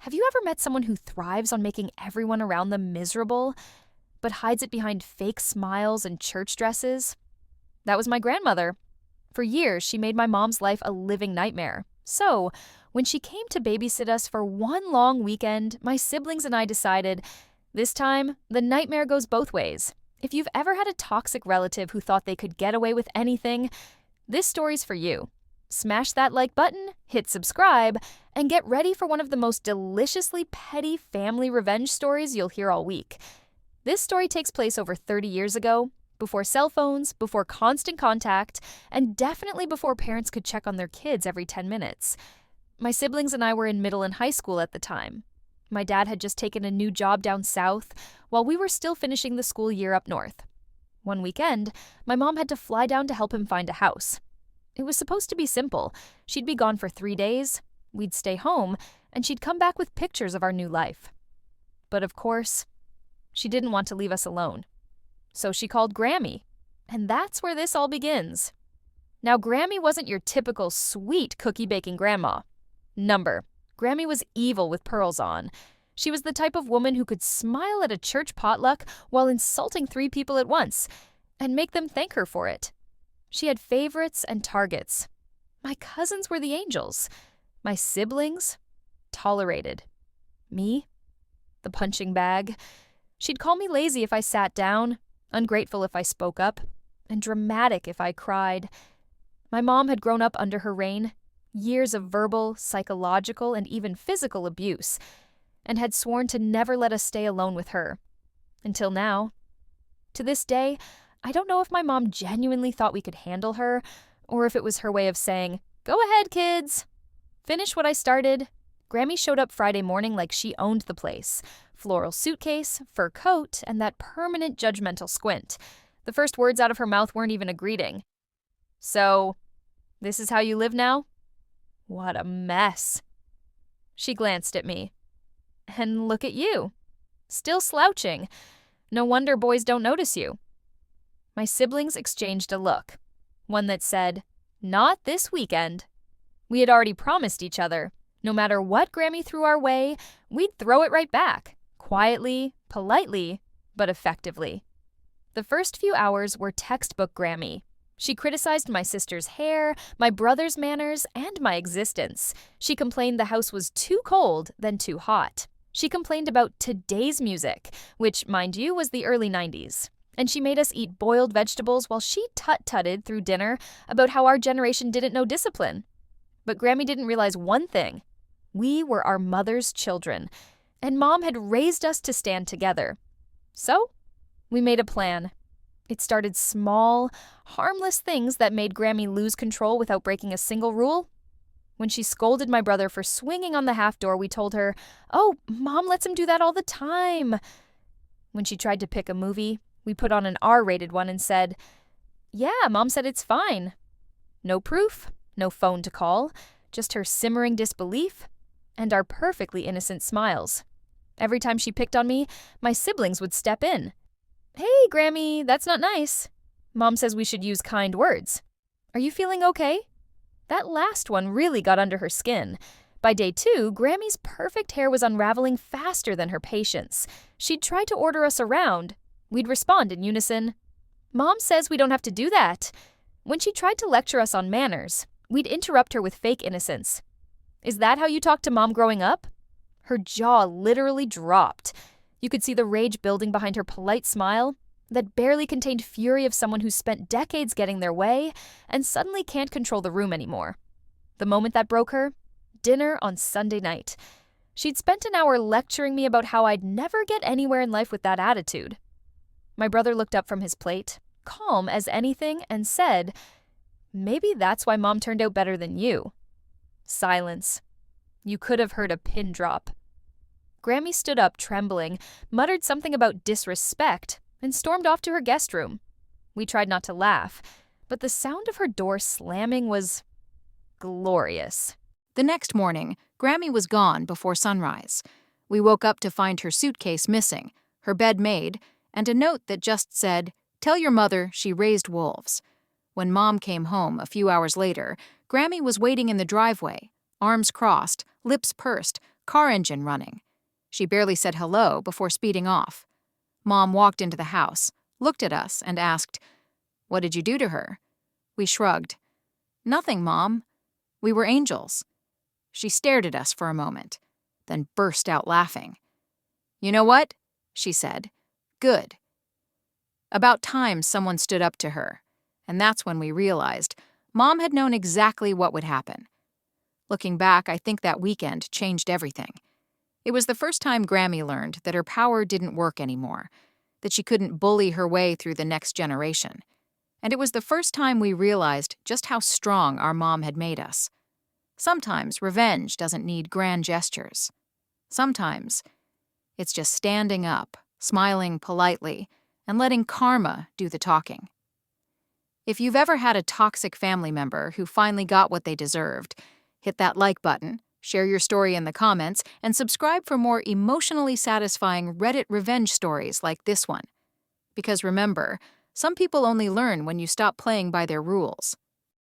Have you ever met someone who thrives on making everyone around them miserable, but hides it behind fake smiles and church dresses? That was my grandmother. For years, she made my mom's life a living nightmare. So, when she came to babysit us for one long weekend, my siblings and I decided, this time, the nightmare goes both ways. If you've ever had a toxic relative who thought they could get away with anything, this story's for you. Smash that like button, hit subscribe, and get ready for one of the most deliciously petty family revenge stories you'll hear all week. This story takes place over 30 years ago, before cell phones, before constant contact, and definitely before parents could check on their kids every 10 minutes. My siblings and I were in middle and high school at the time. My dad had just taken a new job down south, while we were still finishing the school year up north. One weekend, my mom had to fly down to help him find a house. It was supposed to be simple. She'd be gone for 3 days, we'd stay home, and she'd come back with pictures of our new life. But of course, she didn't want to leave us alone. So she called Grammy, and that's where this all begins. Now, Grammy wasn't your typical sweet cookie-baking grandma. Number, Grammy was evil with pearls on. She was the type of woman who could smile at a church potluck while insulting 3 people at once, and make them thank her for it. She had favorites and targets. My cousins were the angels. My siblings, tolerated. Me, the punching bag. She'd call me lazy if I sat down, ungrateful if I spoke up, and dramatic if I cried. My mom had grown up under her reign, years of verbal, psychological, and even physical abuse, and had sworn to never let us stay alone with her. Until now. To this day, I don't know if my mom genuinely thought we could handle her, or if it was her way of saying, "Go ahead, kids." Finish what I started. Grammy showed up Friday morning like she owned the place. Floral suitcase, fur coat, and that permanent judgmental squint. The first words out of her mouth weren't even a greeting. "So, this is how you live now?" What a mess. She glanced at me. And look at you. Still slouching. No wonder boys don't notice you. My siblings exchanged a look. One that said, "Not this weekend." We had already promised each other, no matter what Grammy threw our way, we'd throw it right back. Quietly, politely, but effectively. The first few hours were textbook Grammy. She criticized my sister's hair, my brother's manners, and my existence. She complained the house was too cold, then too hot. She complained about today's music, which, mind you, was the early 90s. And she made us eat boiled vegetables while she tut-tutted through dinner about how our generation didn't know discipline. But Grammy didn't realize one thing. We were our mother's children, and Mom had raised us to stand together. So, we made a plan. It started small, harmless things that made Grammy lose control without breaking a single rule. When she scolded my brother for swinging on the half door, we told her, "Oh, Mom lets him do that all the time." When she tried to pick a movie, we put on an R-rated one and said, "Yeah, Mom said it's fine." No proof, no phone to call, just her simmering disbelief and our perfectly innocent smiles. Every time she picked on me, my siblings would step in. "Hey, Grammy, that's not nice. Mom says we should use kind words. Are you feeling okay?" That last one really got under her skin. By day 2, Grammy's perfect hair was unraveling faster than her patience. She'd try to order us around. We'd respond in unison, "Mom says we don't have to do that." When she tried to lecture us on manners, we'd interrupt her with fake innocence. "Is that how you talked to Mom growing up?" Her jaw literally dropped. You could see the rage building behind her polite smile that barely contained fury of someone who spent decades getting their way and suddenly can't control the room anymore. The moment that broke her, dinner on Sunday night. She'd spent an hour lecturing me about how I'd never get anywhere in life with that attitude. My brother looked up from his plate, calm as anything, and said, "Maybe that's why Mom turned out better than you." Silence. You could have heard a pin drop. Grammy stood up, trembling, muttered something about disrespect, and stormed off to her guest room. We tried not to laugh, but the sound of her door slamming was glorious. The next morning, Grammy was gone before sunrise. We woke up to find her suitcase missing, her bed made, and a note that just said, "Tell your mother she raised wolves." When Mom came home a few hours later, Grammy was waiting in the driveway, arms crossed, lips pursed, car engine running. She barely said hello before speeding off. Mom walked into the house, looked at us, and asked, "What did you do to her?" We shrugged. "Nothing, Mom. We were angels." She stared at us for a moment, then burst out laughing. "You know what?" she said. "Good." About time someone stood up to her, and that's when we realized Mom had known exactly what would happen. Looking back, I think that weekend changed everything. It was the first time Grammy learned that her power didn't work anymore, that she couldn't bully her way through the next generation. And it was the first time we realized just how strong our mom had made us. Sometimes revenge doesn't need grand gestures. Sometimes it's just standing up, smiling politely, and letting karma do the talking. If you've ever had a toxic family member who finally got what they deserved, hit that like button, share your story in the comments, and subscribe for more emotionally satisfying Reddit revenge stories like this one. Because remember, some people only learn when you stop playing by their rules.